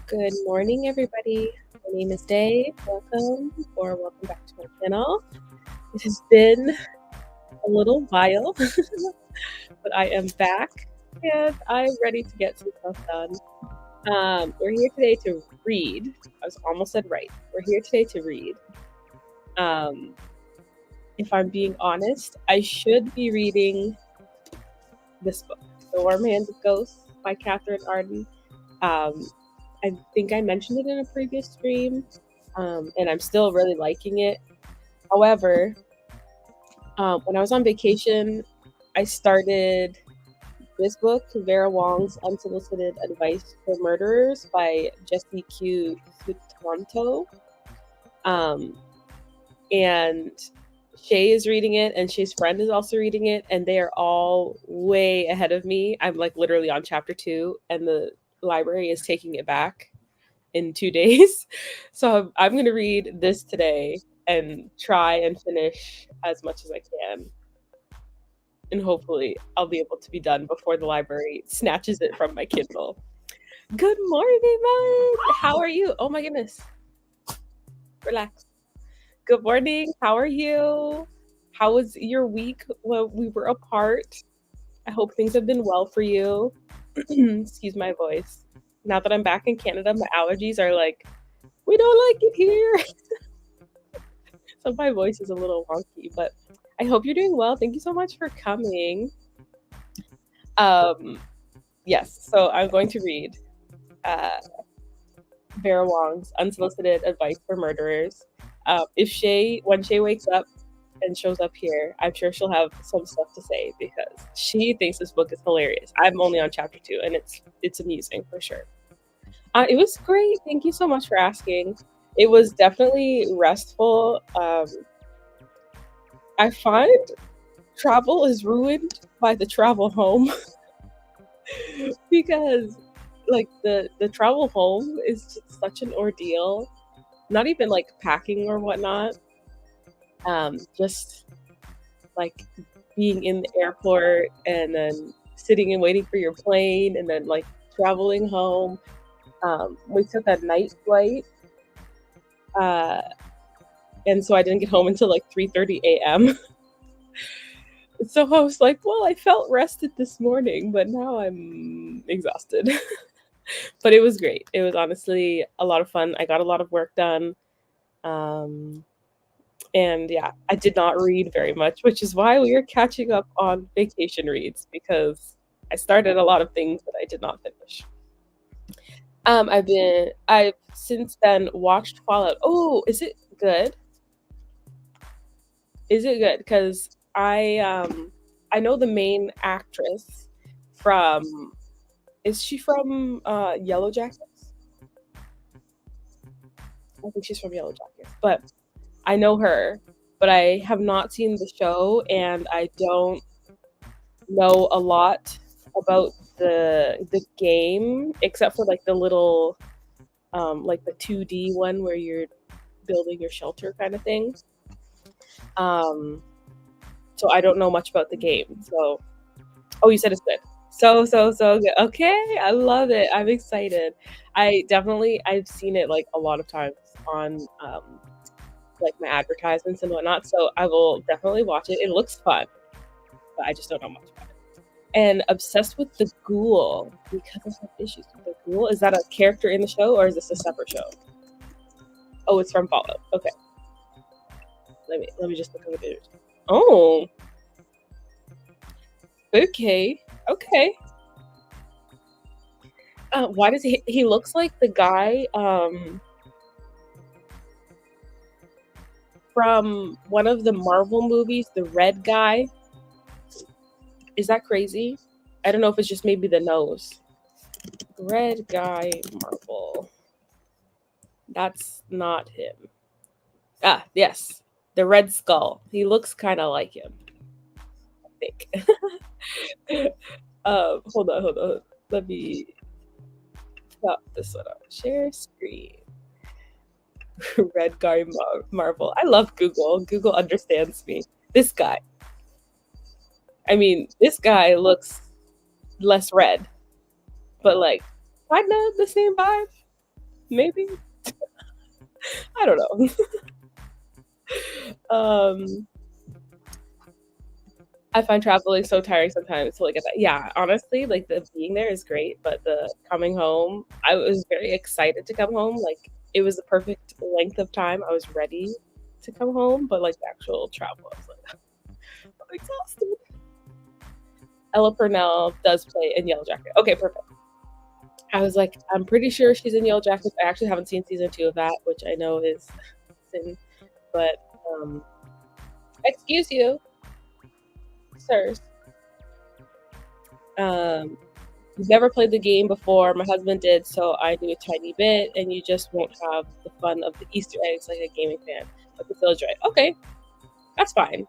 Good morning, everybody. My name is Day. Welcome back to my channel. It has been a little while, but I am back and I'm ready to get some stuff done. We're here today to read. I was almost said right. We're here today to read. If I'm being honest, I should be reading this book, The Warm Hands of Ghosts by Catherine Arden. I think I mentioned it in a previous stream, and I'm still really liking it. However, when I was on vacation, I started this book, Vera Wong's Unsolicited Advice for Murderers by Jesse Q. Sutanto. And Shay is reading it, and Shay's friend is also reading it, and they are all way ahead of me. I'm like literally on chapter 2, and the library is taking it back in 2 days. So I'm going to read this today and try and finish as much as I can. And hopefully I'll be able to be done before the library snatches it from my Kindle. Good morning, Mom. How are you? Oh my goodness. Relax. Good morning. How are you? How was your week when we were apart? I hope things have been well for you. Excuse my voice. Now that I'm back in Canada, my allergies are like, we don't like it here. So my voice is a little wonky, but I hope you're doing well. Thank you so much for coming. Yes, so I'm going to read Vera Wong's Unsolicited Advice for Murderers. When Shay wakes up and shows up here, I'm sure she'll have some stuff to say because she thinks this book is hilarious. I'm only on chapter 2, and it's amusing for sure. It was great. Thank you so much for asking. It was definitely restful. I find travel is ruined by the travel home because like the travel home is just such an ordeal. Not even like packing or whatnot. Just like being in the airport and then sitting and waiting for your plane and then like traveling home. We took a night flight, and so I didn't get home until like 3:30 a.m. So I was like, well, I felt rested this morning, but now I'm exhausted. But it was great. It was honestly a lot of fun. I got a lot of work done. And yeah, I did not read very much, which is why we are catching up on vacation reads because I started a lot of things that I did not finish. I've since then watched Fallout. Oh, is it good? Is it good? Because I know the main actress from. Is she from Yellow Jackets? I think she's from Yellow Jackets, but I know her, but I have not seen the show, and I don't know a lot about the game except for like the little like the 2D one where you're building your shelter kind of thing. So I don't know much about the game. So you said it's good. So good. Okay, I love it. I'm excited. I've seen it like a lot of times on like my advertisements and whatnot. So I will definitely watch it. It looks fun, but I just don't know much about it. And obsessed with the ghoul because I have issues with the ghoul. Is that a character in the show or is this a separate show? Oh, it's from Fallout. Okay. Let me just look over it. Oh. Okay. Why does he looks like the guy from one of the Marvel movies, the red guy. Is that crazy? I don't know if it's just maybe the nose. Red guy Marvel. That's not him. Ah, yes. The Red Skull. He looks kind of like him. I think. Hold on. Let me stop this one up. Share screen. Red guy Marvel. I love Google. Google understands me. This guy. I mean, this guy looks less red, but like kind of the same vibe. Maybe. I don't know. I find traveling so tiring sometimes to look at that. Yeah, honestly, like the being there is great, but the coming home, I was very excited to come home. Like it was the perfect length of time. I was ready to come home, but like the actual travel, I was like, I'm exhausted. Ella Purnell does play in Yellow Jacket. Okay, perfect. I was like, I'm pretty sure she's in Yellow Jacket. I actually haven't seen season 2 of that, which I know is sin, but excuse you, sirs. You've never played the game before. My husband did, so I knew a tiny bit, and you just won't have the fun of the Easter eggs like a gaming fan, but the still enjoy it. Okay, that's fine.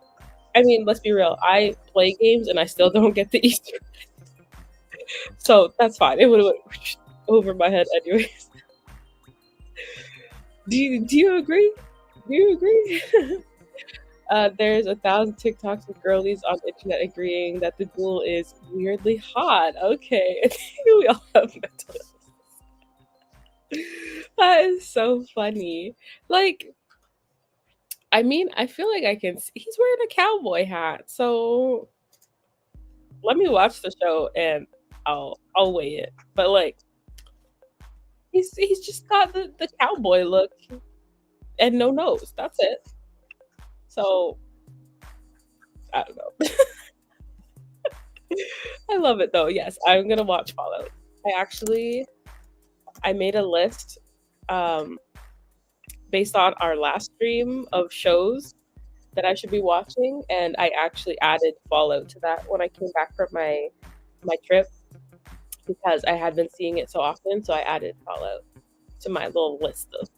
I mean, let's be real. I play games and I still don't get the Easter eggs, so that's fine. It would have went over my head anyways. Do you agree? Do you agree? There's 1,000 TikToks of girlies on the internet agreeing that the ghoul is weirdly hot. Okay, I think we all have mental illness. That is so funny. Like, I mean, I feel like I can see he's wearing a cowboy hat, so let me watch the show and I'll weigh it. But like, he's just got the cowboy look and no nose. That's it. So I don't know. I love it though. Yes, I'm gonna watch Fallout. I made a list um, based on our last stream of shows that I should be watching, and I actually added Fallout to that when I came back from my trip because I had been seeing it so often. So I added Fallout to my little list of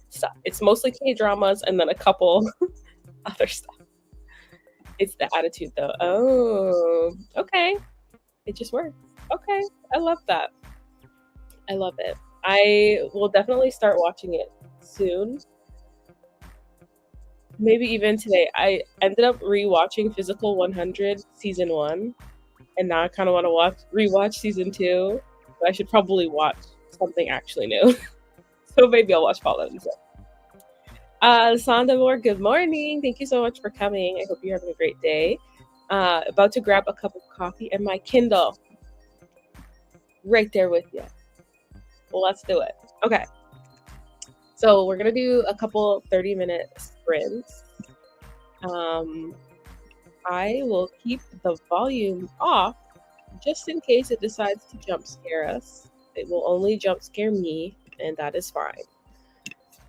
stuff. It's mostly K dramas and then a couple other stuff. It's the attitude though. Oh, okay. It just works. Okay, I love that. I love it. I will definitely start watching it soon. Maybe even today. I ended up rewatching Physical 100 season 1, and now I kind of want to rewatch season 2. But I should probably watch something actually new. So maybe I'll watch Fallout instead. Sandamore, good morning. Thank you so much for coming. I hope you're having a great day. About to grab a cup of coffee and my Kindle. Right there with you. Well, let's do it. Okay. So we're going to do a couple 30-minute sprints. I will keep the volume off just in case it decides to jump scare us. It will only jump scare me, and that is fine.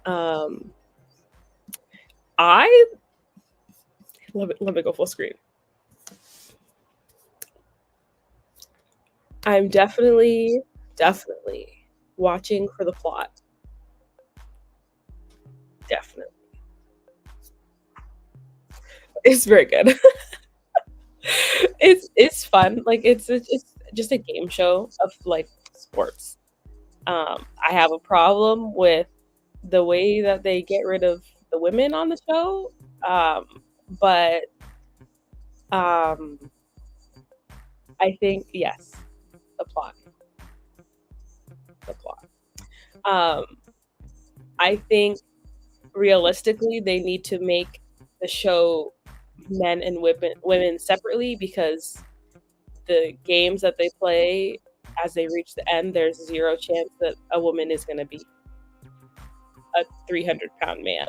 Let me go full screen. I'm definitely watching for the plot. Definitely. It's very good. It's fun. Like it's just a game show of like sports. I have a problem with the way that they get rid of the women on the show. But I think yes, the plot. The plot. I think realistically they need to make the show men and women separately because the games that they play as they reach the end, there's zero chance that a woman is going to be a 300-pound man,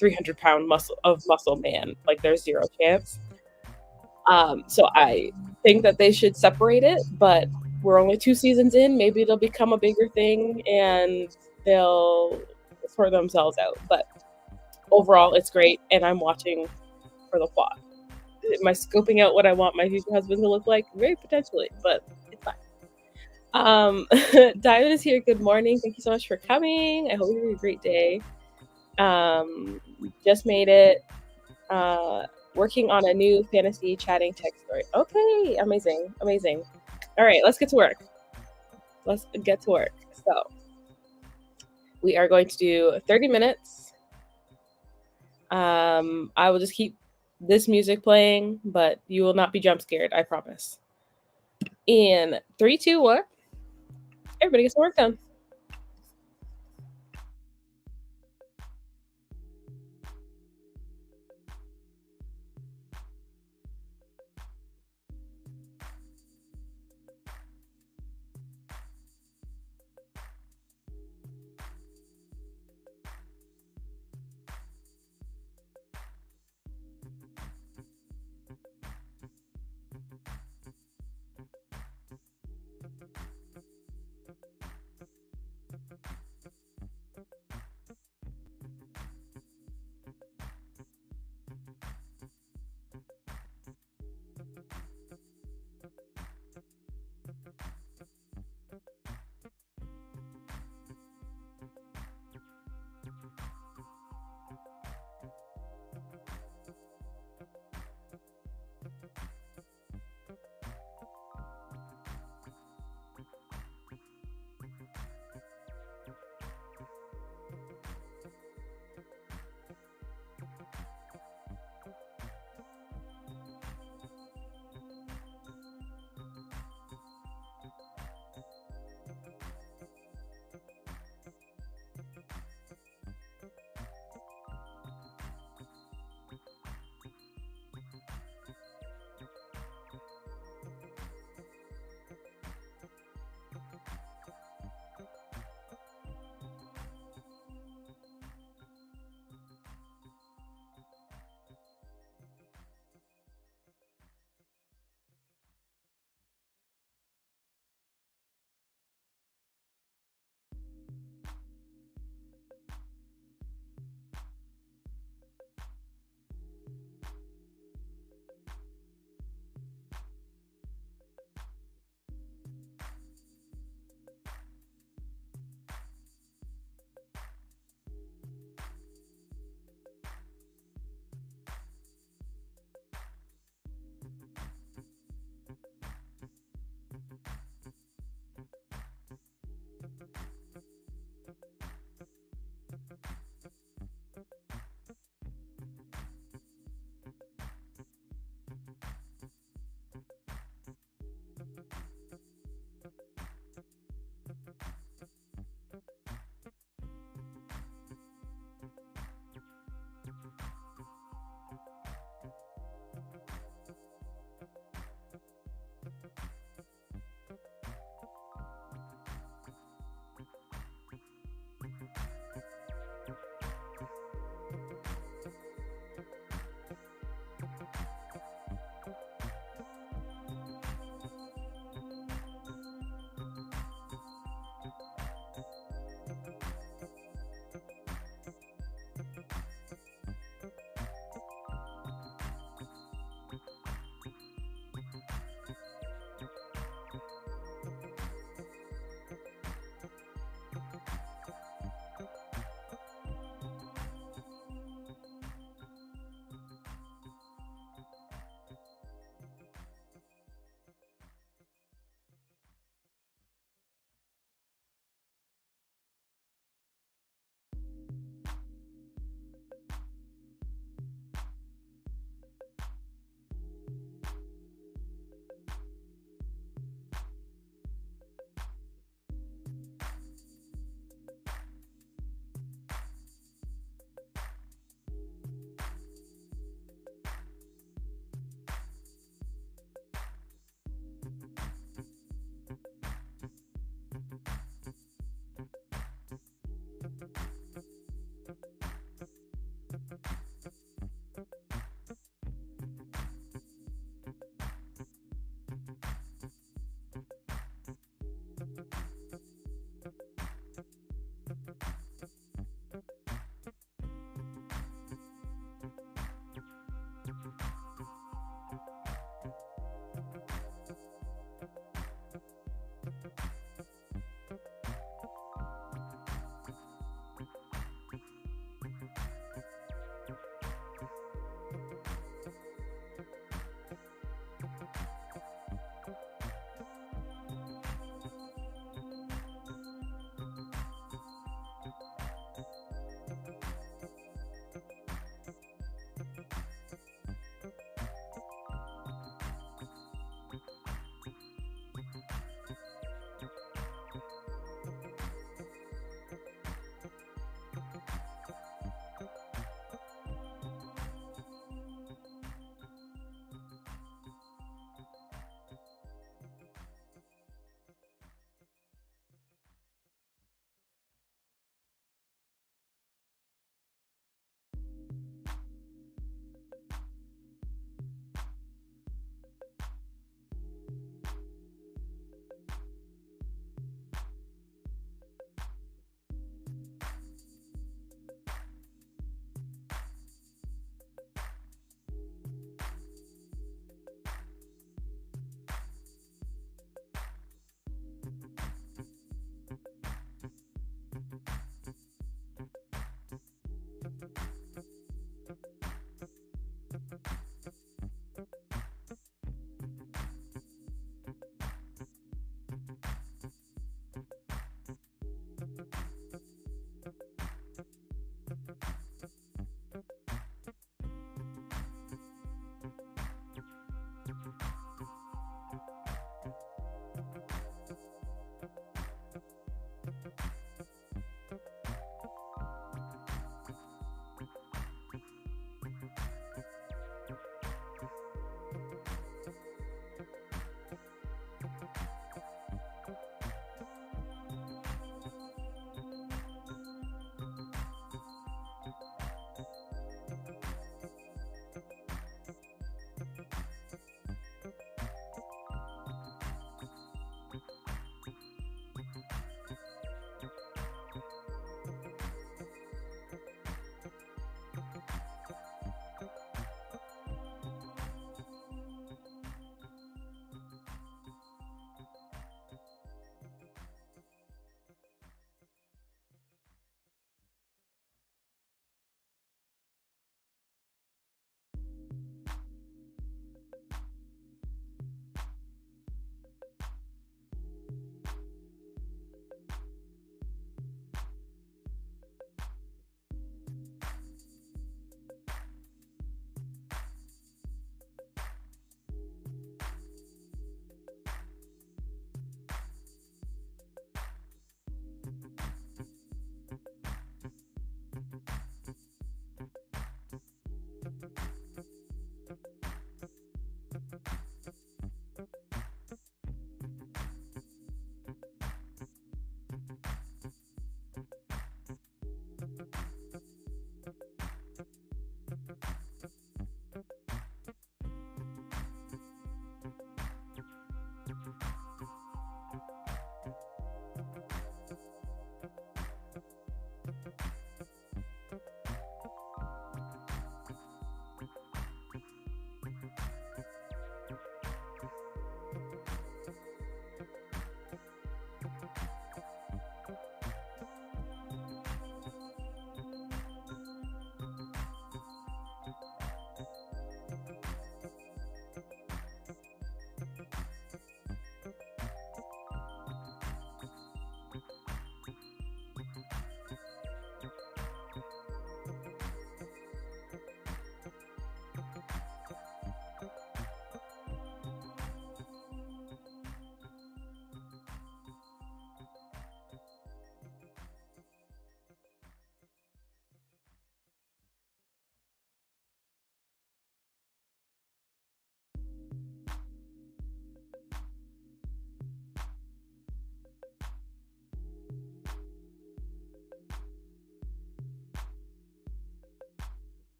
300-pound muscle man. Like there's zero chance. So I think that they should separate it, but we're only 2 seasons in. Maybe it'll become a bigger thing and they'll sort themselves out. But overall, it's great, and I'm watching for the plot. Am I scoping out what I want my future husband to look like? Very potentially, but it's fine. Diamond is here. Good morning. Thank you so much for coming. I hope you have a great day. Just made it. Working on a new fantasy chatting text story. Okay, amazing. All right, let's get to work. So we are going to do 30 minutes. I will just keep this music playing, but you will not be jump scared, I promise. In 3, 2, 1, everybody gets some work done.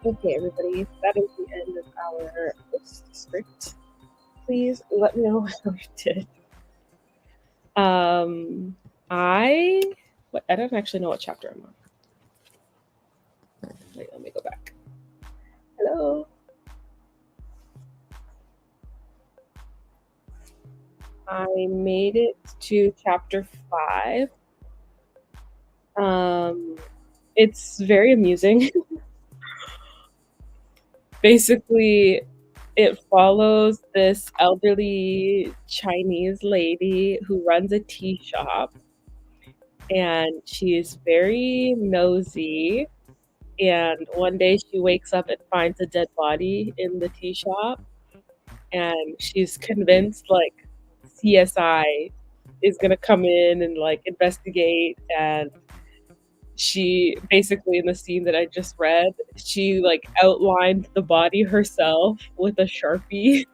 Okay, everybody, that is the end of our script. Please let me know how you did. I don't actually know what chapter I'm on. Wait, let me go back. Hello. I made it to chapter 5. It's very amusing. Basically, it follows this elderly Chinese lady who runs a tea shop, and she's very nosy. And one day she wakes up and finds a dead body in the tea shop, and she's convinced like CSI is gonna come in and like investigate. And she basically, in the scene that I just read, she like outlined the body herself with a Sharpie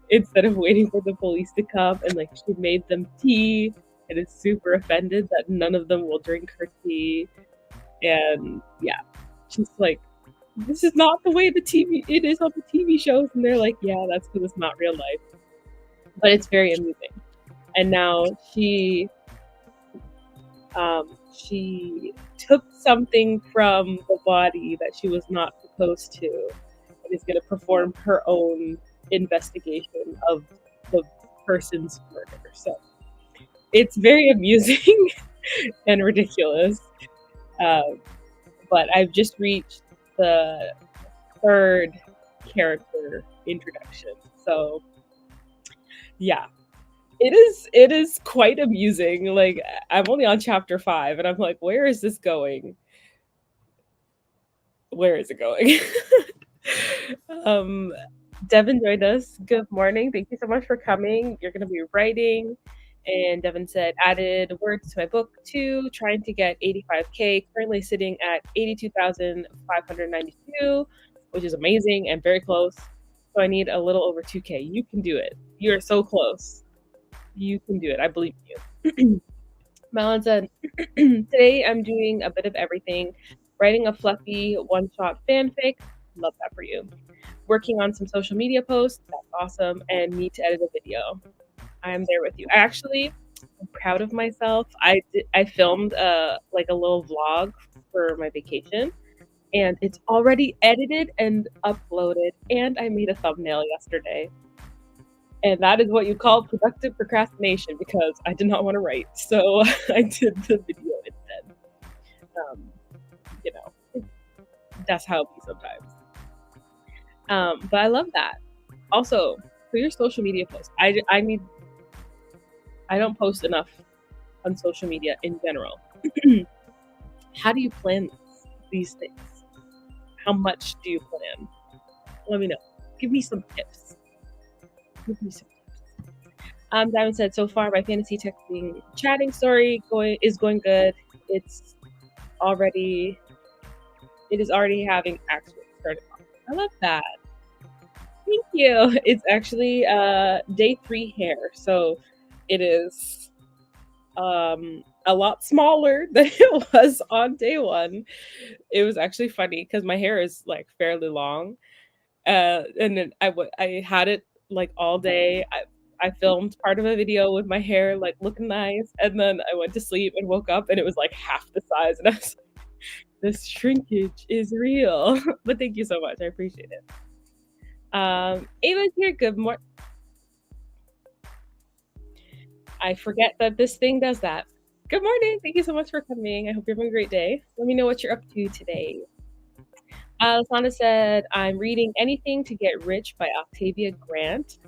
instead of waiting for the police to come, and like she made them tea and is super offended that none of them will drink her tea. And yeah, she's like, this is not the way it is on the TV shows. And they're like, yeah, that's because it's not real life. But it's very amusing. And now she took something from the body that she was not supposed to, and is going to perform her own investigation of the person's murder. So it's very amusing and ridiculous. But I've just reached the 3rd character introduction. So yeah, it is quite amusing. Like, I'm only on chapter 5 and I'm like, where is this going? Where is it going? Devin joined us. Good morning. Thank you so much for coming. You're going to be writing And Devin said, added words to my book too, trying to get 85K, currently sitting at 82,592, which is amazing and very close. So I need a little over 2K. You can do it. You're so close. You can do it. I believe in you. Malin said, today I'm doing a bit of everything, writing a fluffy one-shot fanfic. Love that for you. Working on some social media posts. That's awesome. And need to edit a video. I'm there with you. I'm proud of myself. I filmed like a little vlog for my vacation, and it's already edited and uploaded, and I made a thumbnail yesterday. And that is what you call productive procrastination, because I did not want to write, so I did the video instead. You know, that's how it be sometimes. But I love that. Also, for your social media posts, I don't post enough on social media in general. How do you plan these things? How much do you plan? Let me know. Give me some tips. Diamond said, so far my fantasy texting chatting story is going good. It is already having actually started off. I love that. Thank you. It's actually day 3 hair, so it is a lot smaller than it was on day 1. It was actually funny because my hair is like fairly long, and then I had it like all day. I filmed part of a video with my hair like looking nice, and then I went to sleep and woke up and it was like half the size, and I was like, this shrinkage is real. But thank you so much. I appreciate it. Ava's here. Good morning. I forget that this thing does that. Good morning. Thank you so much for coming. I hope you're having a great day. Let me know what you're up to today. Lasana said, I'm reading Anything to Get Rich by Octavia Grant.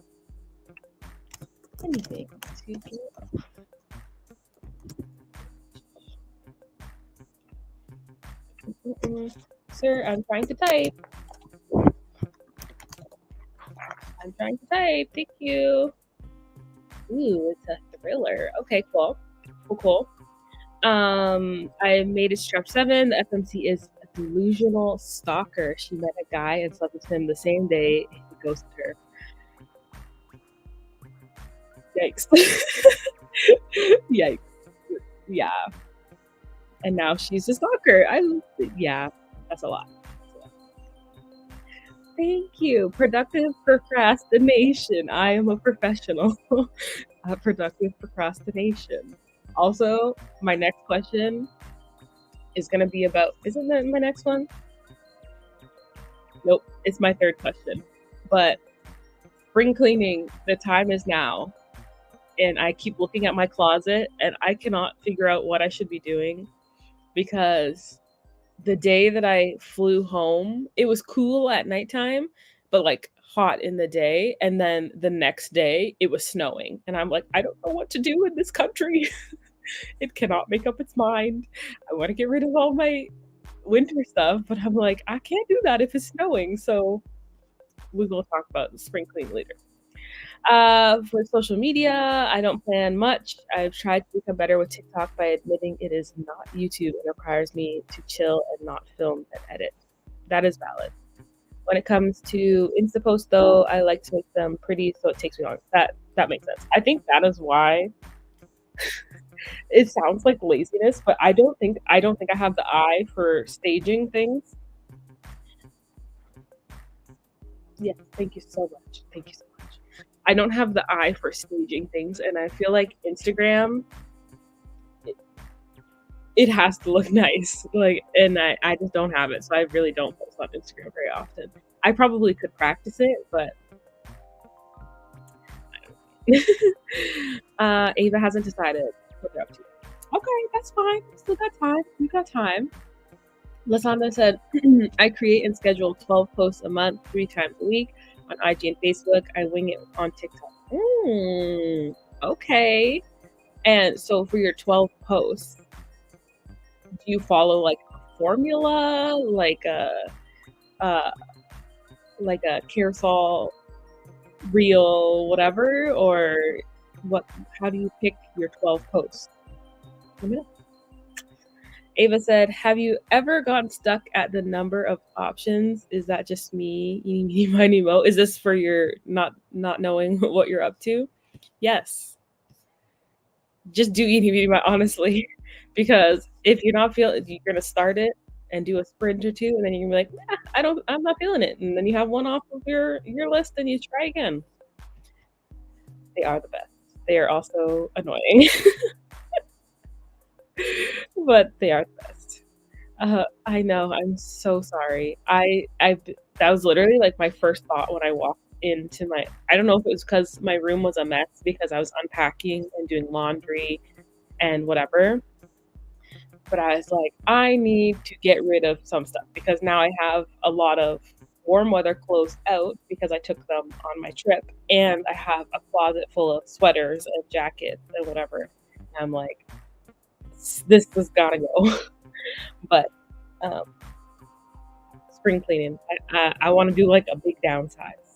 Anything to get Sir, I'm trying to type. Thank you. Ooh, it's a thriller. Okay, cool. I made it Strap 7. The FMC is a delusional stalker. She met a guy and slept with him the same day he ghosted her. Yikes. Yikes. Yeah. And now she's a stalker. Yeah, that's a lot. Thank you. Productive procrastination. I am a professional at productive procrastination. Also, my next question is going to be about, isn't that my next one? Nope, it's my third question. But spring cleaning, the time is now. And I keep looking at my closet and I cannot figure out what I should be doing, because the day that I flew home, it was cool at nighttime, but like hot in the day. And then the next day it was snowing. And I'm like, I don't know what to do in this country. It cannot make up its mind. I want to get rid of all my winter stuff, but I'm like, I can't do that if it's snowing. So we will talk about the spring clean later. For social media, I don't plan much. I've tried to become better with TikTok by admitting it is not YouTube and requires me to chill and not film and edit. That is valid. When it comes to Insta posts, though, I like to make them pretty, so it takes me long. That makes sense. I think that is why it sounds like laziness, but I don't think I have the eye for staging things. Yes, thank you so much. I don't have the eye for staging things, and I feel like Instagram, it has to look nice. Like, and I just don't have it, so I really don't post on Instagram very often. I probably could practice it, but Ava hasn't decided what they're up to. Okay, that's fine. Still got time. You got time. Lasanda said, I create and schedule 12 posts a month, 3 times a week on IG and Facebook. I wing it on TikTok. Okay. And so for your 12 posts, do you follow like a formula, like a carousel reel, whatever, or How do you pick your 12 posts? Let me know. Ava said, have you ever gotten stuck at the number of options? Is that just me? Eeny, meeny, miny, mo? Is this for your not knowing what you're up to? Yes. Just do eeny, meeny, miny, honestly. Because if you're not feeling, you're gonna start it and do a sprint or two, and then you're gonna be like, I'm not feeling it, and then you have one off of your list, and you try again. They are the best. They are also annoying, but they are the best. I know. I'm so sorry. That was literally like my first thought when I walked into my. I don't know if it was because my room was a mess because I was unpacking and doing laundry and whatever. But I was like, I need to get rid of some stuff because now I have a lot of warm weather clothes out because I took them on my trip, and I have a closet full of sweaters and jackets and whatever. And I'm like, this has got to go. But um, spring cleaning, I want to do like a big downsize.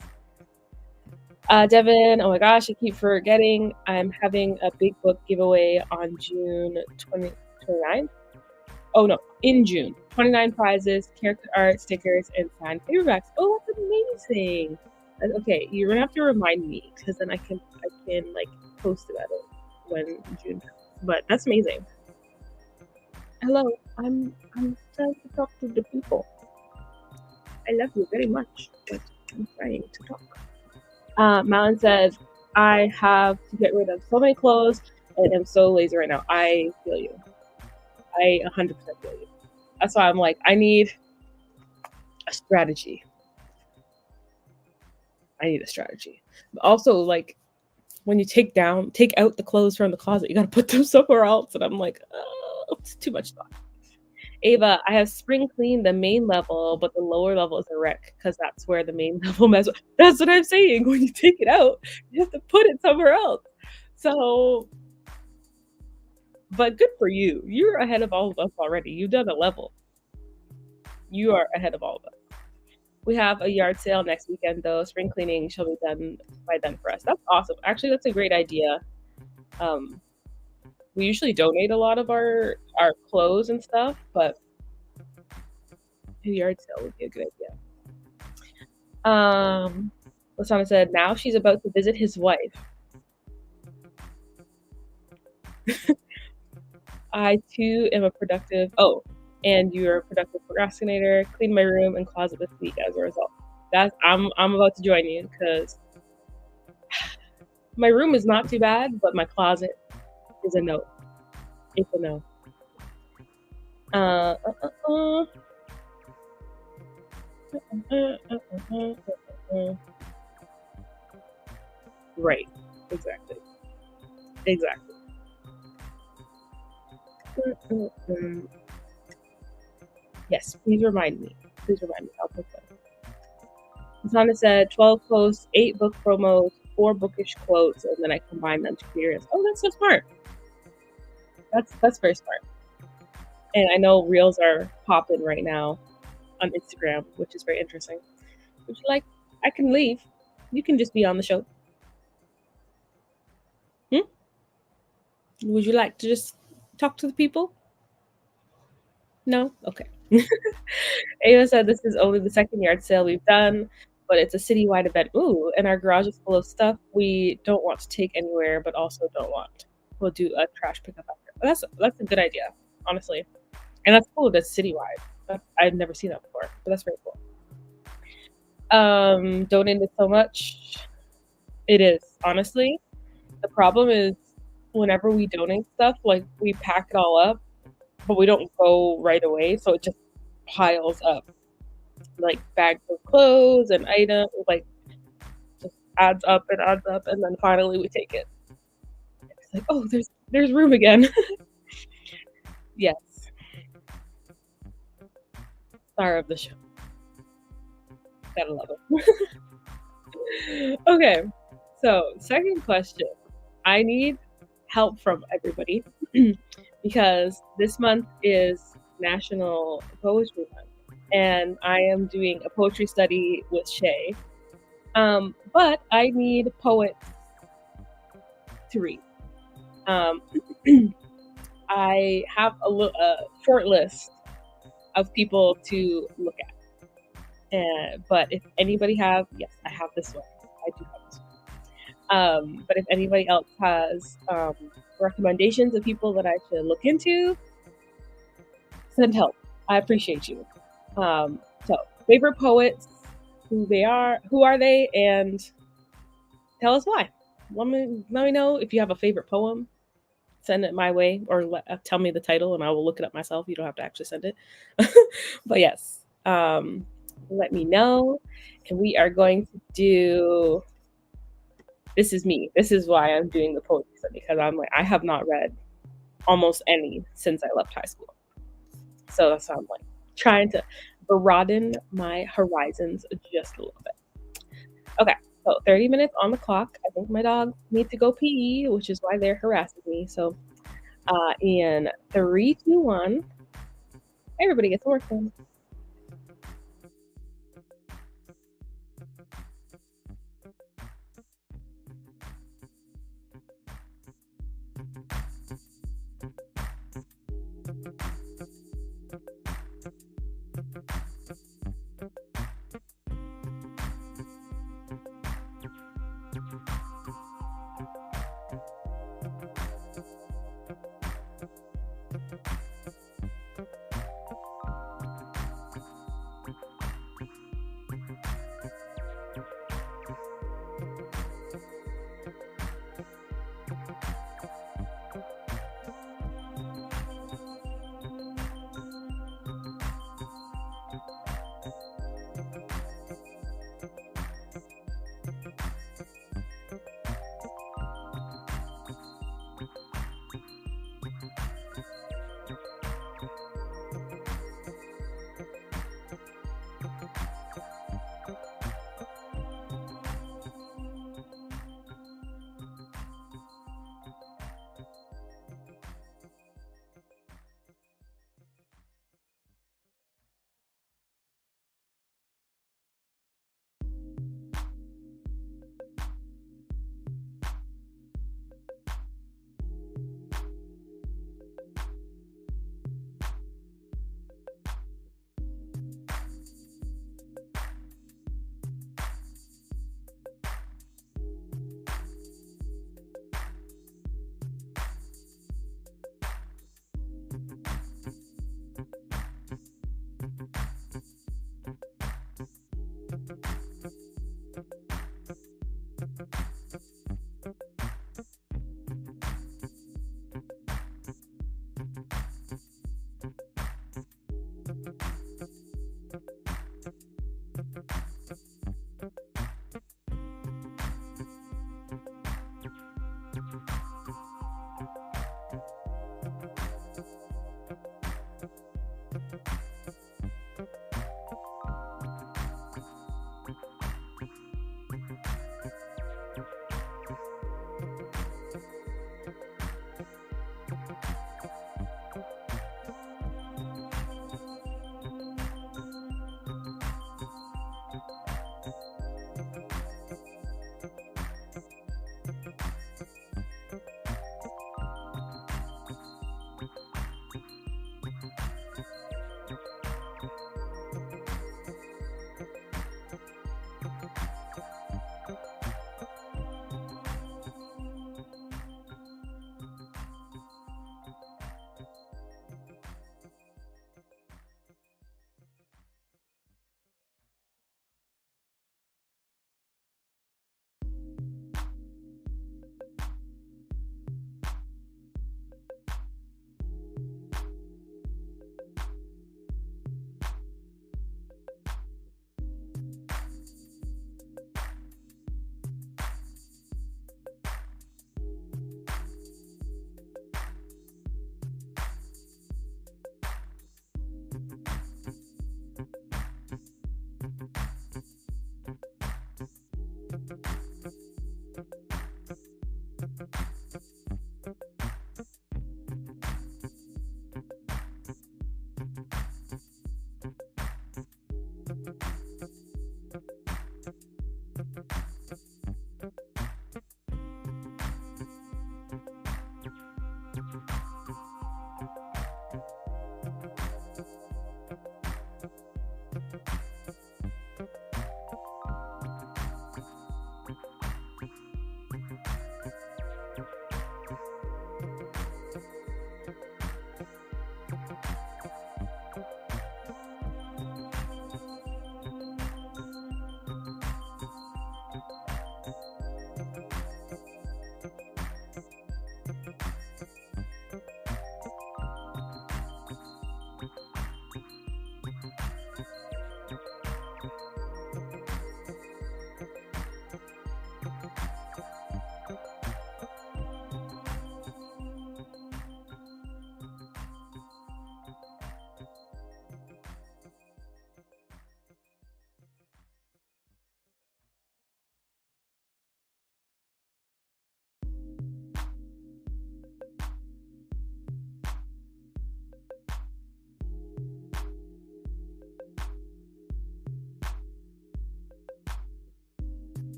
Devin, oh my gosh, I keep forgetting. I'm having a big book giveaway on June 29th. Oh no, in June. 29 prizes, character art, stickers, and signed paperbacks. Oh, that's amazing. Okay, you're gonna have to remind me because then I can like post about it when June comes. But that's amazing. Hello, I'm trying to talk to the people. I love you very much, but I'm trying to talk. Mountain says, I have to get rid of so many clothes and I'm so lazy right now. I feel you. I 100% feel you. That's why I'm like, I need a strategy. But also, like, when you take out the clothes from the closet, you gotta put them somewhere else. And I'm like, oh, it's too much thought. Ava, I have spring cleaned the main level, but the lower level is a wreck because that's where the main level mess. That's what I'm saying. When you take it out, you have to put it somewhere else. So, but good for you. You're ahead of all of us already. You've done a level. You are ahead of all of us. We have a yard sale next weekend, though. Spring cleaning shall be done by then for us. That's awesome. Actually, that's a great idea. We usually donate a lot of our clothes and stuff, but a yard sale would be a good idea. Lasana said, now she's about to visit his wife. I too am a productive. Oh, and you're a productive procrastinator. Clean my room and closet this week as a result. I'm about to join you because my room is not too bad, but my closet is a no. It's a no. Right. Exactly. Yes, please remind me. I'll put them. Masana said 12 posts, 8 book promos, 4 bookish quotes, and then I combine them to create. Oh, that's so smart. That's very smart. And I know reels are popping right now on Instagram, which is very interesting. Would you like? I can leave. You can just be on the show. Would you like to just talk to the people? No? Okay. Ava said this is only the second yard sale we've done, but it's a citywide event. Ooh, and our garage is full of stuff we don't want to take anywhere, but also don't want. We'll do a trash pickup after. That's a good idea, honestly. And that's cool. That's citywide. I've never seen that before, but that's very cool. Donated so much. It is, honestly. The problem is whenever we donate stuff, like we pack it all up, but we don't go right away, so it just piles up. Like bags of clothes and items, like just adds up, and then finally we take it. It's like, oh, there's room again. Yes. Star of the show. Gotta love it. Okay, so second question. I need help from everybody because this month is National Poetry Month, and I am doing a poetry study with Shay. But I need poets to read. I have a short list of people to look at. But if anybody have, yes, I have this one. I do have this one. But if anybody else has recommendations of people that I should look into, send help. I appreciate you. So favorite poets, who are they, and tell us why. Let me know if you have a favorite poem. Send it my way, or tell me the title, and I will look it up myself. You don't have to actually send it. But yes, let me know. And we are going to do. This is me. This is why I'm doing the poetry study, because I'm like, I have not read almost any since I left high school. So that's why I'm like trying to broaden my horizons just a little bit. Okay, so 30 minutes on the clock. I think my dogs need to go pee, which is why they're harassing me. So in 3, 2, 1, everybody gets some work done.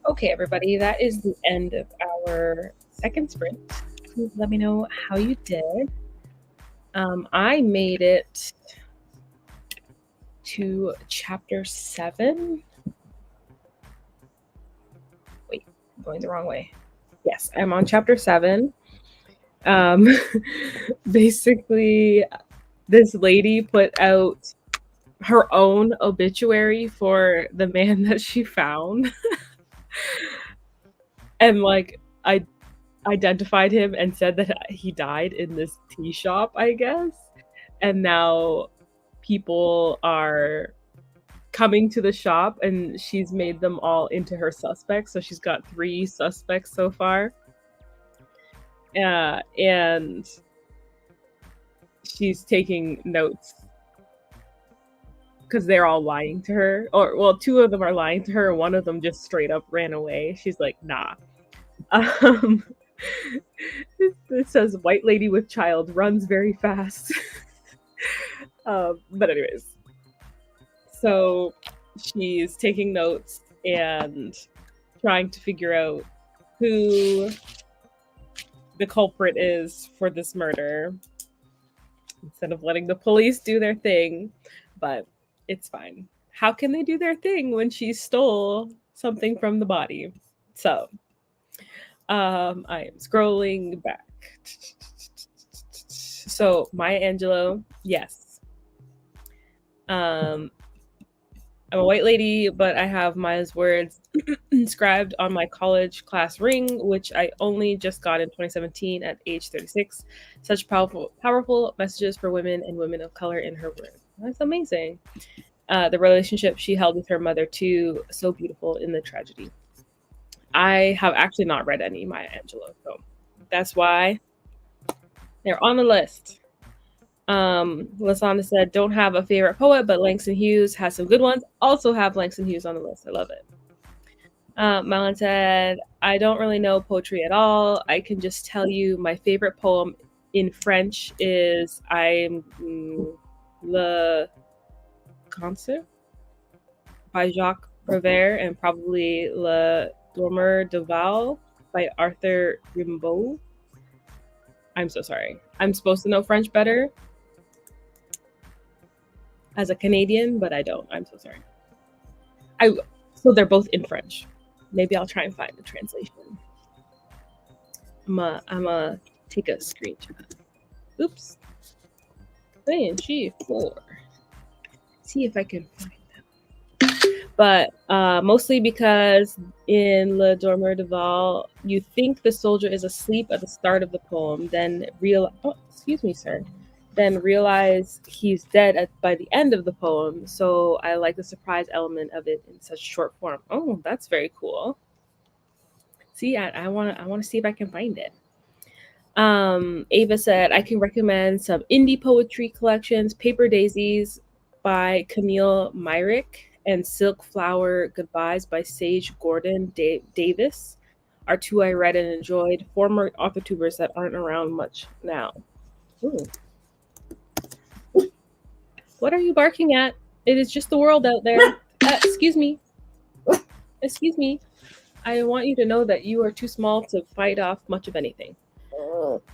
Okay, everybody, that is the end of our second sprint. Please let me know how you did. I made it to chapter 7. Wait, I'm going the wrong way. Yes, I'm on chapter 7. Basically, this lady put out her own obituary for the man that she found. And like, I identified him and said that he died in this tea shop, I guess. And now people are coming to the shop, and she's made them all into her suspects. So she's got 3 suspects so far. And she's taking notes because they're all lying to her. Or, well, 2 of them are lying to her, and one of them just straight up ran away. She's like, nah. It says white lady with child runs very fast. But anyways, so she's taking notes and trying to figure out who the culprit is for this murder instead of letting the police do their thing. But it's fine. How can they do their thing when she stole something from the body? So I am scrolling back. So Maya Angelou, yes. I'm a white lady, but I have Maya's words inscribed on my college class ring, which I only just got in 2017 at age 36. Such powerful messages for women and women of color in her words. That's amazing. The relationship she held with her mother, too, so beautiful in the tragedy. I have actually not read any Maya Angelou, so that's why they're on the list. Lasana said, don't have a favorite poet, but Langston Hughes has some good ones. Also have Langston Hughes on the list. I love it. Malin said, I don't really know poetry at all. I can just tell you my favorite poem in French is I'm Le Concert by Jacques Prévert, and probably Le Dormeur de Val by Arthur Rimbaud. I'm so sorry. I'm supposed to know French better as a Canadian, but I don't. I'm so sorry. So they're both in French. Maybe I'll try and find the translation. I'm a take a screenshot. Oops. Man, G4. See if I can find them. But mostly because in Le Dormeur de Val, you think the soldier is asleep at the start of the poem, then realize he's dead by the end of the poem. So I like the surprise element of it in such short form. Oh, that's very cool. See, I want to see if I can find it. Ava said, I can recommend some indie poetry collections, Paper Daisies by Camille Myrick and Silk Flower Goodbyes by Sage Gordon Davis are 2 I read and enjoyed, former author-tubers that aren't around much now. Ooh. What are you barking at? It is just the world out there. Excuse me. Excuse me. I want you to know that you are too small to fight off much of anything.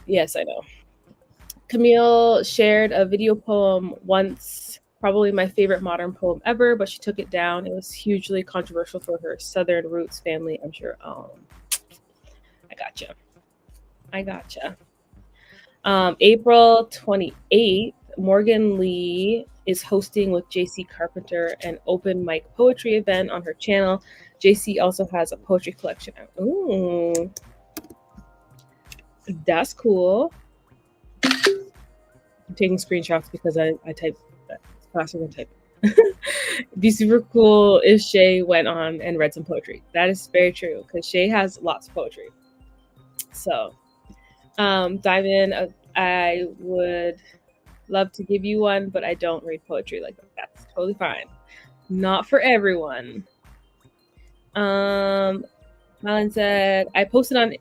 Yes, I know. Camille shared a video poem once, probably my favorite modern poem ever, but she took it down. It was hugely controversial for her Southern roots family, I'm sure. I gotcha. April 28th, Morgan Lee is hosting with JC Carpenter an open mic poetry event on her channel. JC also has a poetry collection out. Ooh. That's cool. I'm taking screenshots because I type faster than type. It'd be super cool if Shay went on and read some poetry. That is very true because Shay has lots of poetry. So dive in. I would love to give you one, but I don't read poetry like that. That's totally fine. Not for everyone. Malin said, I posted on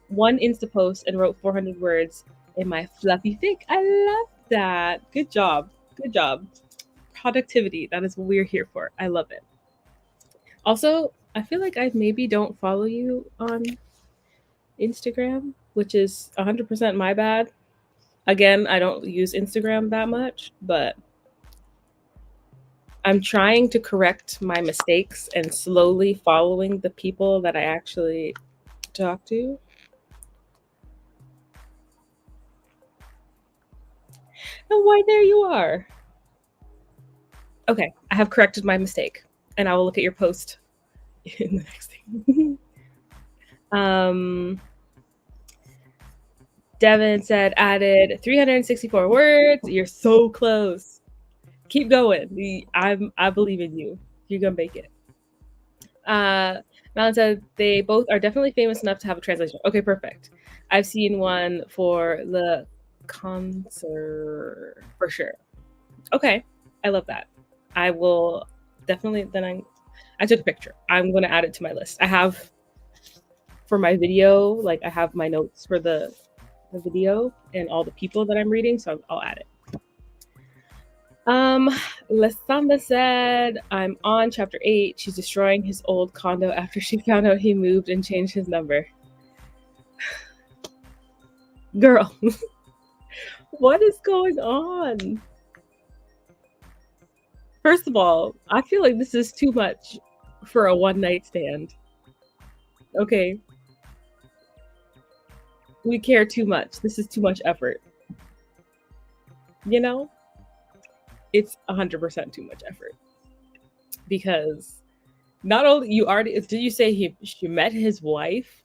one Insta post and wrote 400 words in my fluffy fic. I love that. Good job. Good job. Productivity. That is what we're here for. I love it. Also, I feel like I maybe don't follow you on Instagram, which is 100% my bad. Again, I don't use Instagram that much, but I'm trying to correct my mistakes and slowly following the people that I actually talk to. And why, there you are. Okay, I have corrected my mistake, and I will look at your post in the next thing. Devin said added 364 words. You're so close. Keep going. I believe in you. You're gonna make it. Malin said they both are definitely famous enough to have a translation. Okay, perfect. I've seen one for the concert for sure. Okay, I love that. I will definitely. I took a picture. I'm gonna add it to my list. I have for my video, like I have my notes for the video and all the people that I'm reading, so I'll add it. Lasamba said, I'm on chapter 8. She's destroying his old condo after she found out he moved and changed his number. Girl, what is going on? First of all, I feel like this is too much for a one night stand. Okay. We care too much. This is too much effort. You know? It's 100% too much effort. Because not only did you say she met his wife?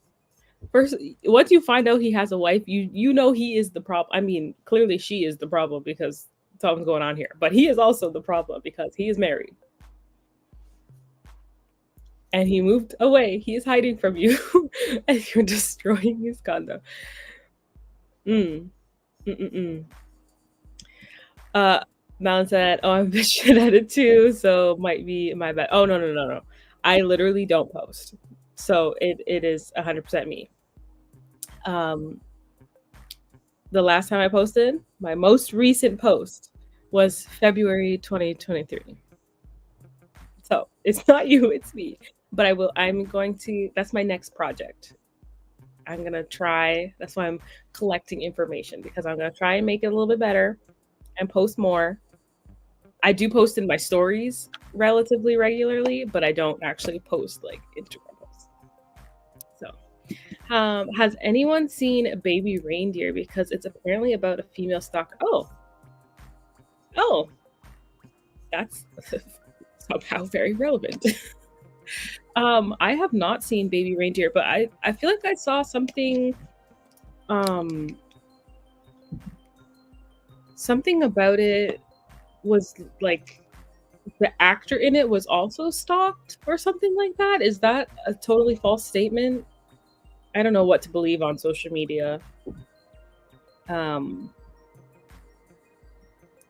First, once you find out he has a wife, you know he is the problem. I mean, clearly she is the problem because something's going on here. But he is also the problem because he is married. And he moved away. He is hiding from you. And you're destroying his condo. Mountain said, oh, I'm bitching at it too, so might be my bad. Oh, no. I literally don't post. So it is 100% me. The last time I posted, my most recent post was February 2023. So it's not you, it's me. But that's my next project. I'm going to try, that's why I'm collecting information, because I'm going to try and make it a little bit better and post more. I do post in my stories relatively regularly, but I don't actually post like Instagram posts. So, has anyone seen Baby Reindeer? Because it's apparently about a female stalker. Oh, that's somehow very relevant. I have not seen Baby Reindeer, but I feel like I saw something about it was like the actor in it was also stalked or something like that. Is that a totally false statement? I don't know what to believe on social media. But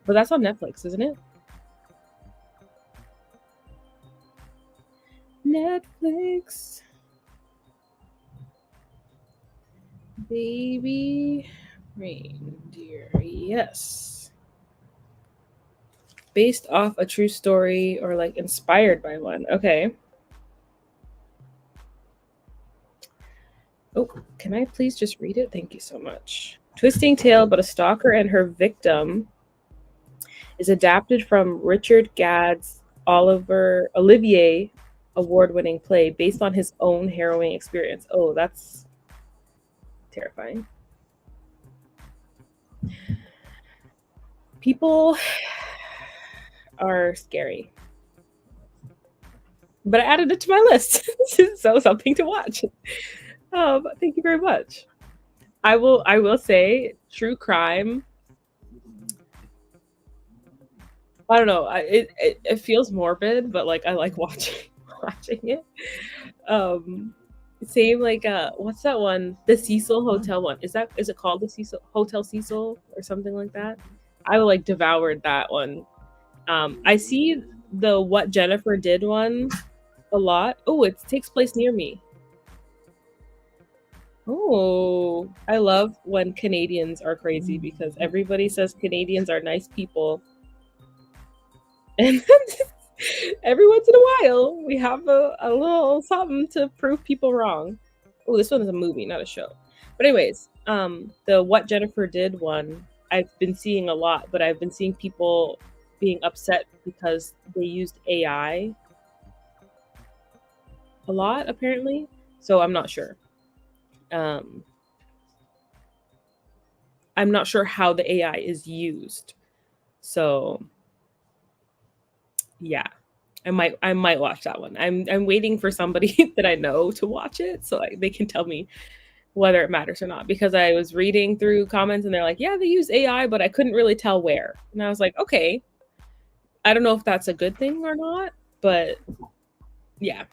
that's on Netflix, isn't it? Netflix. Baby Reindeer. Yes. Based off a true story or like inspired by one. Okay. Oh, can I please just read it? Thank you so much. Twisting tale about a stalker and her victim is adapted from Richard Gadd's Olivier award-winning play based on his own harrowing experience. Oh, that's terrifying. People are scary. But I added it to my list. So something to watch. Thank you very much. I will say true crime. I don't know. It feels morbid, but like I like watching it. Same like what's that one? The Cecil Hotel one. Is it called the Cecil Hotel Cecil or something like that? I like devoured that one. I see the What Jennifer Did one a lot. Oh, it takes place near me. Oh, I love when Canadians are crazy because everybody says Canadians are nice people. And Every once in a while, we have a little something to prove people wrong. Oh, this one is a movie, not a show. But anyways, the What Jennifer Did one, I've been seeing a lot, but I've been seeing people being upset because they used AI a lot, apparently. So I'm not sure. Um, I'm not sure how the AI is used. So yeah, I might watch that one. I'm waiting for somebody that I know to watch it so they can tell me whether it matters or not. Because I was reading through comments and they're like, yeah, they use AI, but I couldn't really tell where. And I was like, okay, I don't know if that's a good thing or not, but yeah.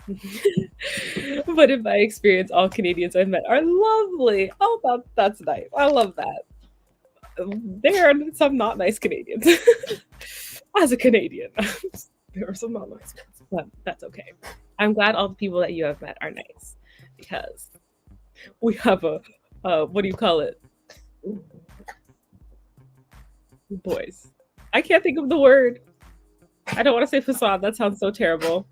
But in my experience, all Canadians I've met are lovely. Oh, that's nice. I love that. There are some not nice Canadians. As a Canadian, there are some not nice ones, but that's okay. I'm glad all the people that you have met are nice because we have a what do you call it? Boys. I can't think of the word. I don't want to say facade. That sounds so terrible.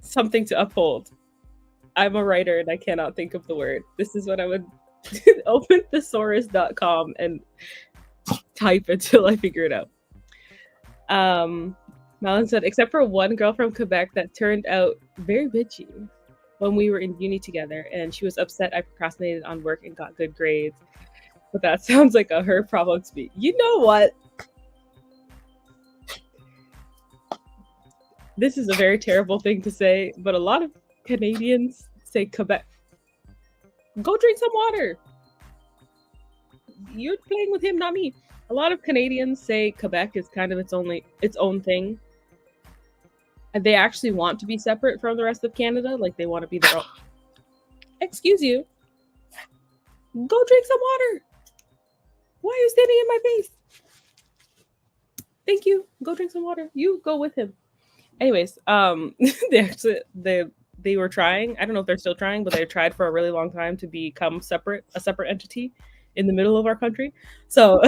Something to uphold. I'm a writer and I cannot think of the word. This is when I would open thesaurus.com and type until I figure it out. Malin said, except for one girl from Quebec that turned out very bitchy when we were in uni together, and she was upset I procrastinated on work and got good grades. But that sounds like a her problem to me. You know what? This is a very terrible thing to say, but a lot of Canadians say Quebec. Go drink some water. You're playing with him, not me. A lot of Canadians say Quebec is kind of its own thing. And they actually want to be separate from the rest of Canada. Like they want to be their own. Excuse you. Go drink some water. Why are you standing in my face? Thank you. Go drink some water. You go with him. Anyways, they were trying. I don't know if they're still trying, but they tried for a really long time to become a separate entity in the middle of our country. So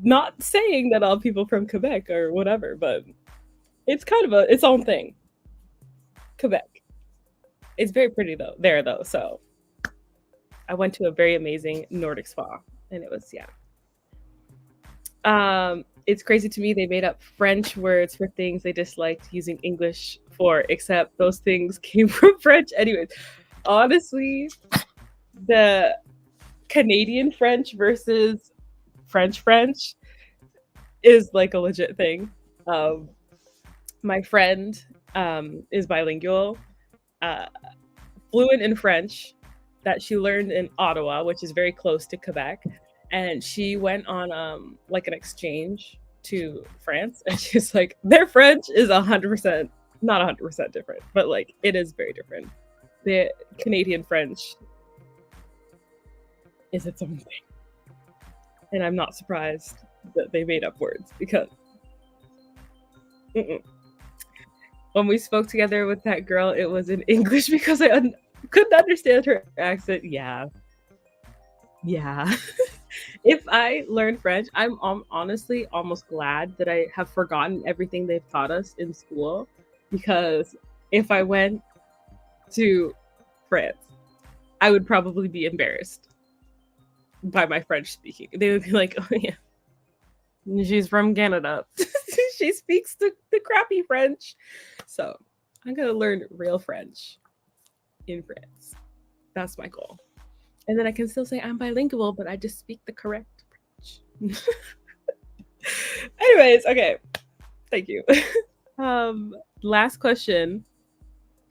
not saying that all people from Quebec or whatever, but it's kind of its own thing. Quebec. It's very pretty though. So I went to a very amazing Nordic spa and it was it's crazy to me they made up French words for things they disliked using English for, except those things came from French. Anyways, honestly, the Canadian French versus French is like a legit thing. My friend is bilingual, uh, fluent in French, that she learned in Ottawa, which is very close to Quebec. And she went on like an exchange to France, and she's like, their French is 100%, not 100% different, but like it is very different. The Canadian French is its own thing, and I'm not surprised that they made up words because when we spoke together with that girl, it was in English because I couldn't understand her accent. Yeah. If I learn French, I'm honestly almost glad that I have forgotten everything they've taught us in school, because if I went to France, I would probably be embarrassed by my French speaking. They would be like, oh yeah, she's from Canada. She speaks the crappy French. So I'm going to learn real French in France. That's my goal. And then I can still say I'm bilingual, but I just speak the correct French. Anyways, okay. Thank you. Last question.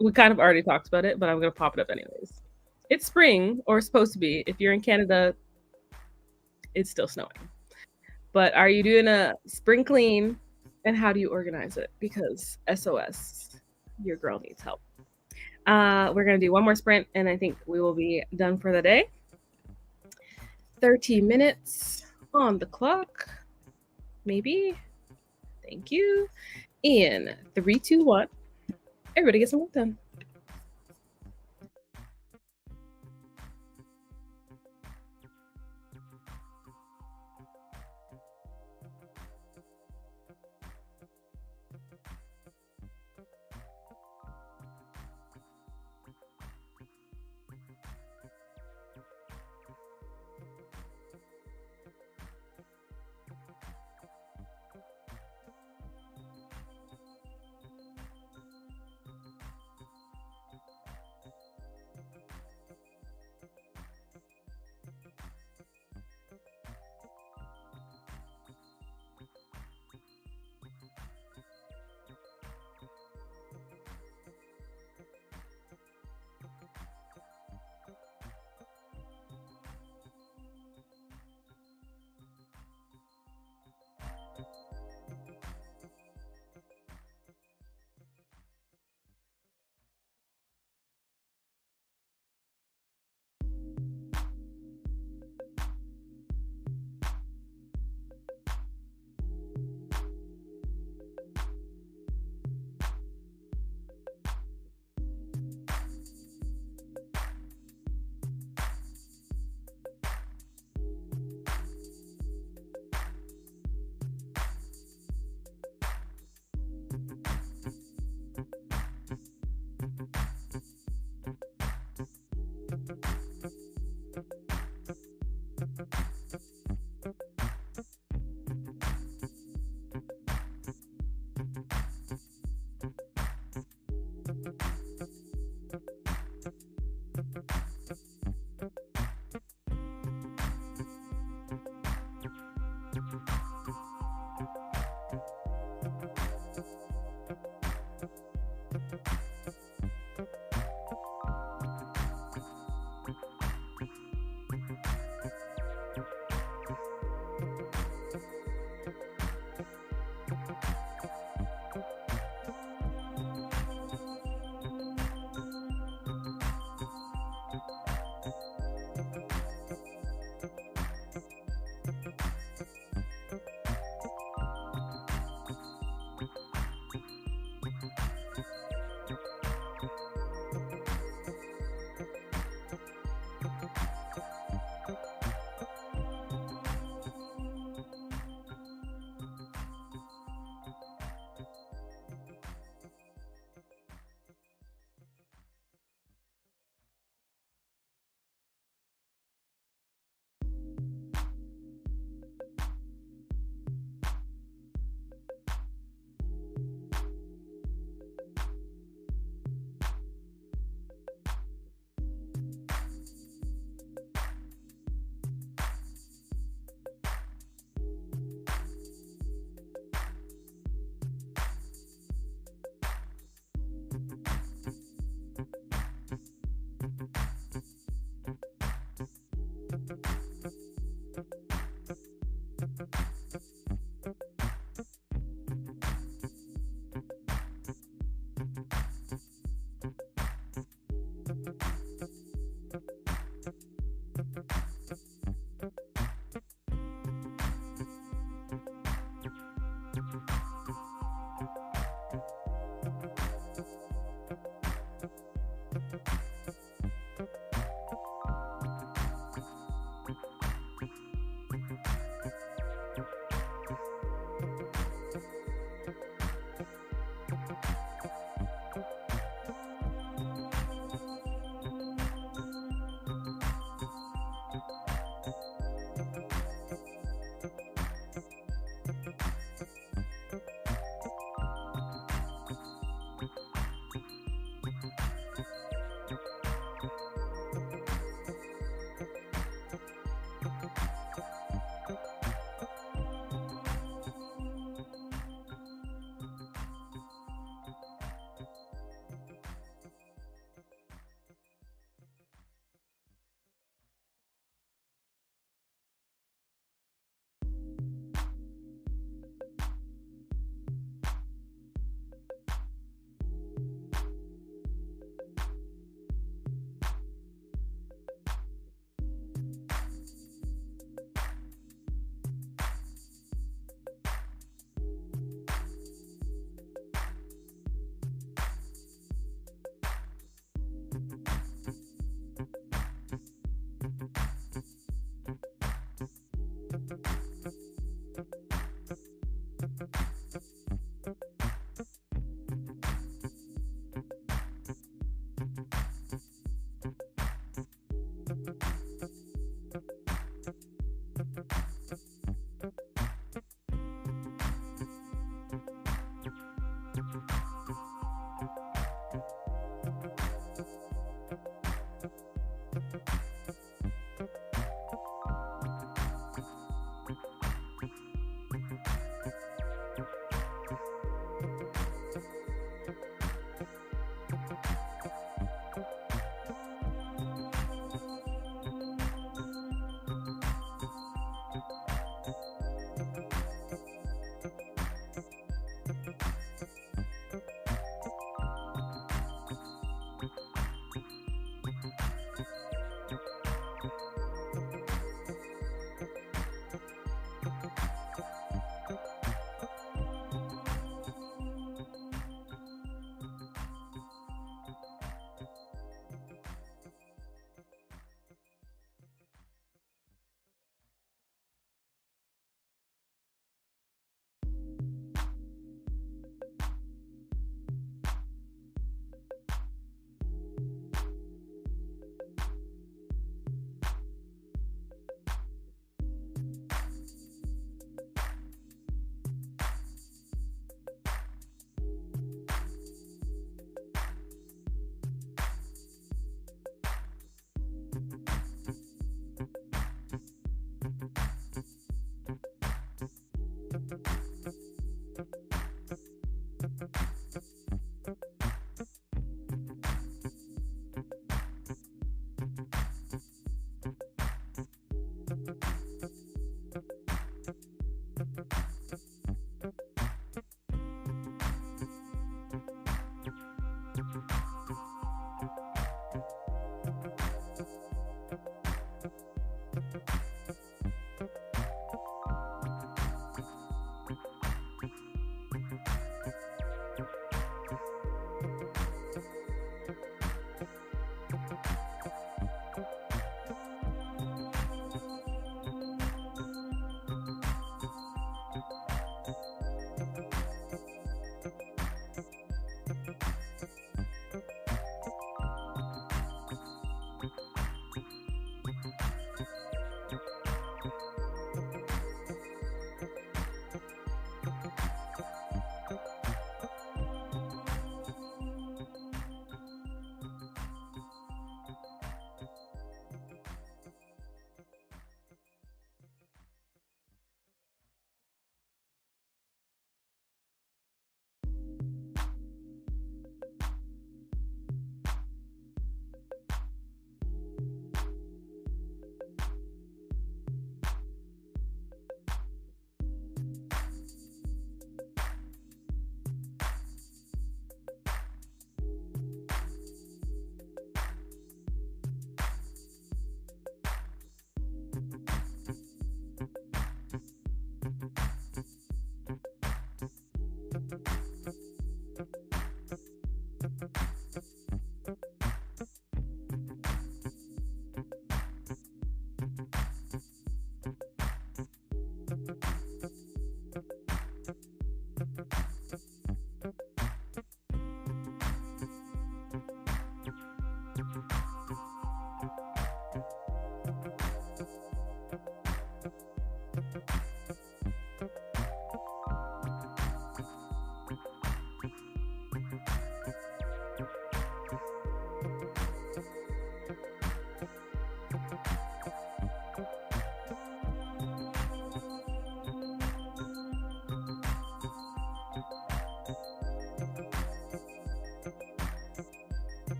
We kind of already talked about it, but I'm going to pop it up anyways. It's spring, or supposed to be. If you're in Canada, it's still snowing. But are you doing a spring clean, and how do you organize it? Because SOS, your girl needs help. We're going to do one more sprint, and I think we will be done for the day. 30 minutes on the clock. Maybe. Thank you. In 3, 2, 1. Everybody get some work done.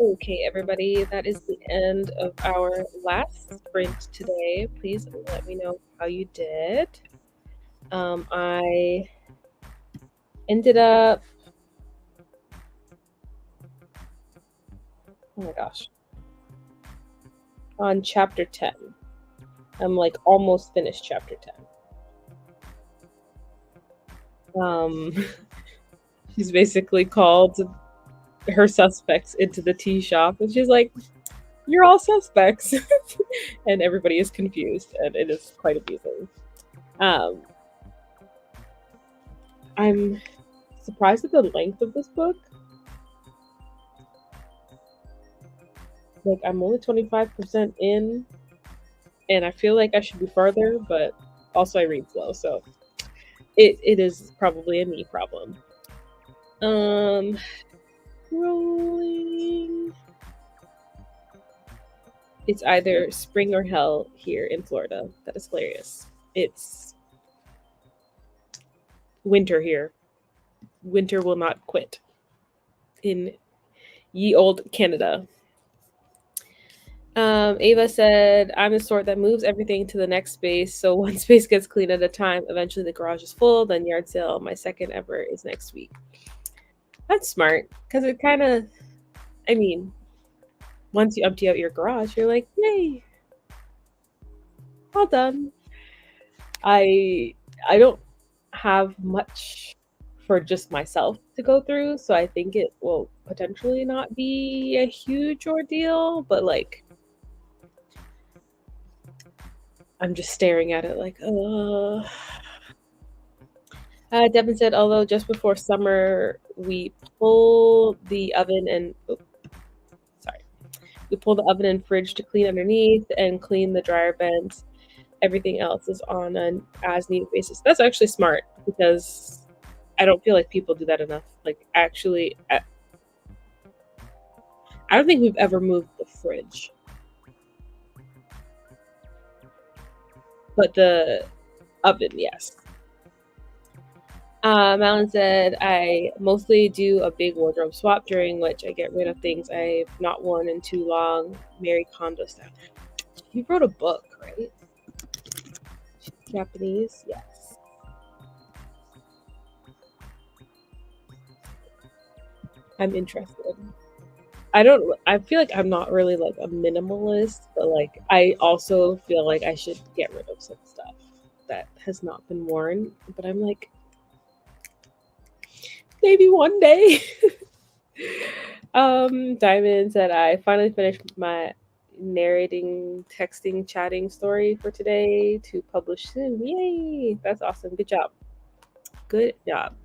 Okay, everybody, that is the end of our last sprint today. Please let me know how you did. I ended up, oh my gosh, on chapter 10. I'm like almost finished chapter 10. She's basically called her suspects into the tea shop, and she's like, "You're all suspects," and everybody is confused, and it is quite amusing. I'm surprised at the length of this book. Like, I'm only 25% in, and I feel like I should be further, but also I read slow, so it is probably a me problem. Rolling. It's either spring or hell here in Florida. That is hilarious. It's winter here. Winter will not quit in ye old Canada. Ava said, I'm the sort that moves everything to the next space. So one space gets clean at a time. Eventually the garage is full. Then yard sale, my second ever, is next week. That's smart. Because it kind of, I mean, once you empty out your garage, you're like, yay, all done. I don't have much for just myself to go through, so I think it will potentially not be a huge ordeal, but like I'm just staring at it like, Devin said, although just before summer we pull the oven and we pull the oven and fridge to clean underneath and clean the dryer vents. Everything else is on an as needed basis. That's actually smart because I don't feel like people do that enough. Like, actually, I don't think we've ever moved the fridge. But the oven, yes. Malin said, I mostly do a big wardrobe swap during which I get rid of things I've not worn in too long. Mary Kondo style. You wrote a book, right? Japanese? Yes. I'm interested. I feel like I'm not really like a minimalist, but like I also feel like I should get rid of some stuff that has not been worn. But I'm like, maybe one day. Diamond said, I finally finished my narrating, texting, chatting story for today to publish soon. Yay! That's awesome. Good job. Good job.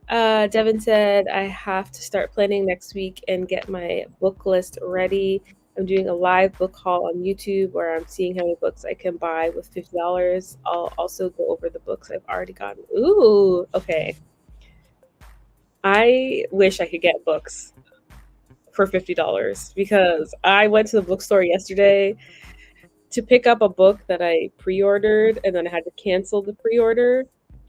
Devin said, I have to start planning next week and get my book list ready. I'm doing a live book haul on YouTube where I'm seeing how many books I can buy with $50. I'll also go over the books I've already gotten. Ooh, okay. I wish I could get books for $50 because I went to the bookstore yesterday to pick up a book that I pre-ordered, and then I had to cancel the pre-order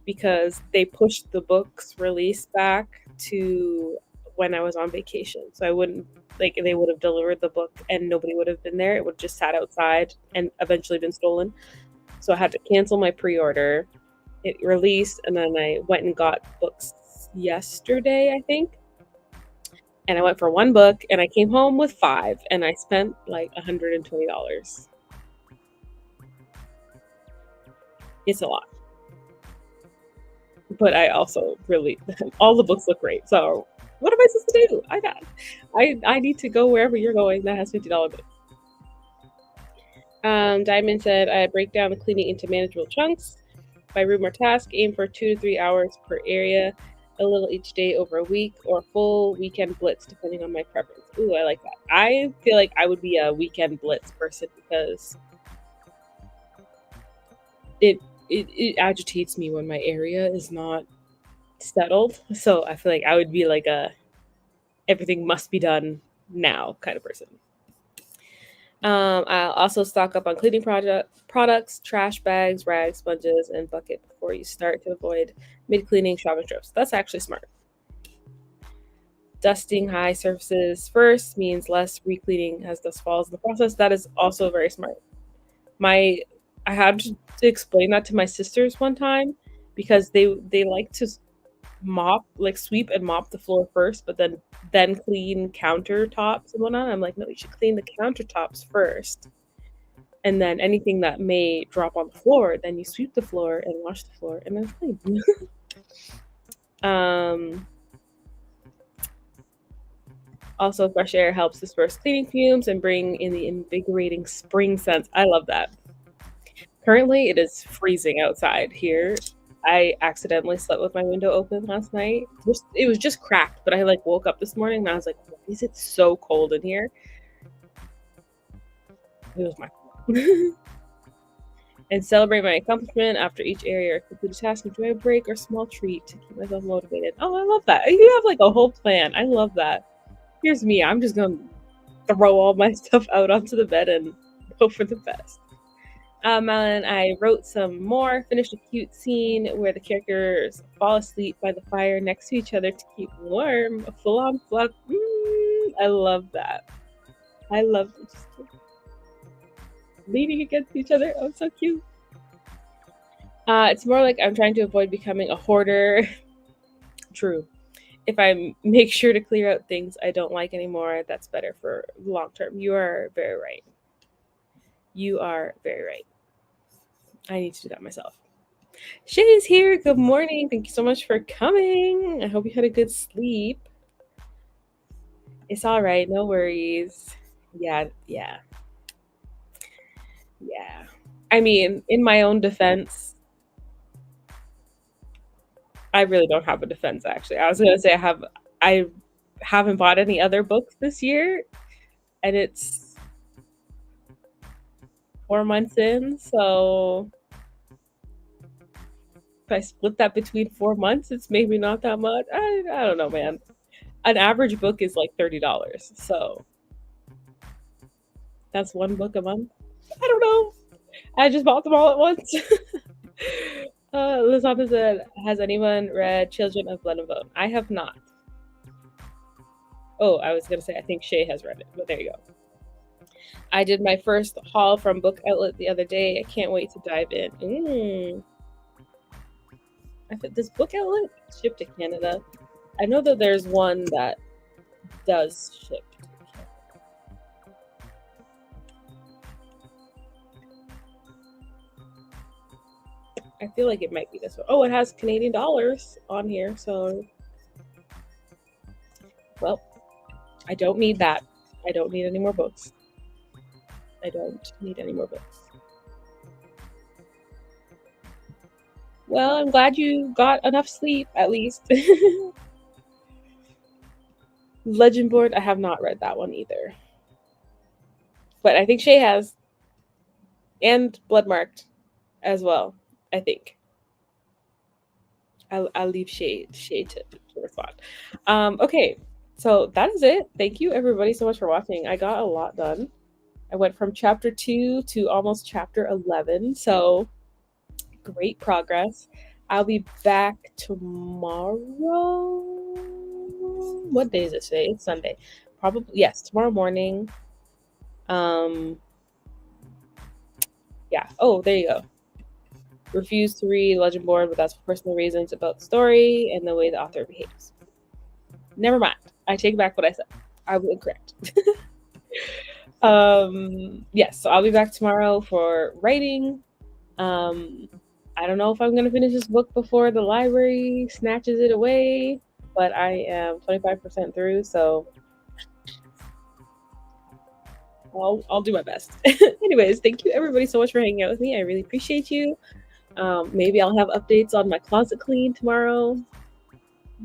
because they pushed the book's release back to when I was on vacation. So I wouldn't like they would have delivered the book and nobody would have been there. It would have just sat outside and eventually been stolen. So I had to cancel my pre-order. It released, and then I went and got books yesterday, I think. And I went for one book, and I came home with 5, and I spent like $120. It's a lot. But I also really all the books look great. So what am I supposed to do? I need to go wherever you're going that has $50 books. Diamond said I break down the cleaning into manageable chunks by room or task. Aim for 2 to 3 hours per area, a little each day over a week, or a full weekend blitz depending on my preference. Ooh, I like that. I feel like I would be a weekend blitz person because it agitates me when my area is not settled. So I feel like I would be like a everything must be done now kind of person. I'll also stock up on cleaning products, trash bags, rags, sponges, and bucket before you start to avoid mid-cleaning shopping trips. That's actually smart. Dusting high surfaces first means less re-cleaning as dust falls in the process. That is also very smart. I had to explain that to my sisters one time because they like to sweep and mop the floor first, but then clean countertops and whatnot. I'm like, no, you should clean the countertops first, and then anything that may drop on the floor, then you sweep the floor and wash the floor, and then clean. Also, fresh air helps disperse cleaning fumes and bring in the invigorating spring scents. I love that. Currently, it is freezing outside here. I accidentally slept with my window open last night. It was just cracked, but I woke up this morning and I was like, why is it so cold in here? It was my fault. And celebrate my accomplishment after each area or complete a task. Enjoy a break or small treat to keep myself motivated. Oh, I love that. You have a whole plan. I love that. Here's me. I'm just going to throw all my stuff out onto the bed and hope for the best. And I wrote some more, finished a cute scene where the characters fall asleep by the fire next to each other to keep warm. A full-on fuck. I love that. I love just leaning against each other. Oh, so cute. It's more like I'm trying to avoid becoming a hoarder. True. If I make sure to clear out things I don't like anymore, that's better for long term. You are very right. You are very right. I need to do that myself. Shay's here. Good morning. Thank you so much for coming. I hope you had a good sleep. It's all right. No worries. Yeah. I mean, in my own defense, I really don't have a defense, actually. I was going to say I haven't bought any other books this year, and it's 4 months in, so if I split that between 4 months, it's maybe not that much. I don't know, man. An average book is like $30, so that's one book a month. I don't know. I just bought them all at once. Lizana said, has anyone read Children of Blood and Bone? I have not. Oh, I was going to say, I think Shay has read it, but there you go. I did my first haul from Book Outlet the other day. I can't wait to dive in. I think this Book Outlet ship to Canada. I know that there's one that does ship to Canada. I feel like it might be this one. Oh, it has Canadian dollars on here, so well, I don't need that. I don't need any more books. I don't need any more books. Well, I'm glad you got enough sleep, at least. Legend Board, I have not read that one either. But I think Shay has. And Bloodmarked as well, I think. I'll leave Shay to respond. Okay, So that is it. Thank you everybody so much for watching. I got a lot done. I went from chapter 2 to almost chapter 11. So great progress. I'll be back tomorrow. What day is it today? It's Sunday. Probably, yes, tomorrow morning. Yeah. Oh, there you go. Refuse to read Legend Born, but that's for personal reasons about the story and the way the author behaves. Never mind. I take back what I said. I was incorrect. Yes, so I'll be back tomorrow for writing. I don't know if I'm gonna finish this book before the library snatches it away, but I am 25% through, so I'll do my best. Anyways, thank you everybody so much for hanging out with me. I really appreciate you. Maybe I'll have updates on my closet clean tomorrow.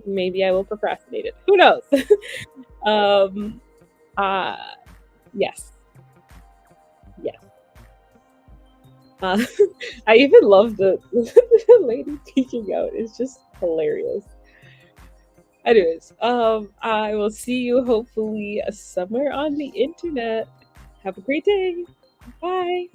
Maybe I will procrastinate it. Who knows? Yes. Yes. I even love the lady peeking out. It's just hilarious. Anyways, I will see you hopefully somewhere on the internet. Have a great day. Bye.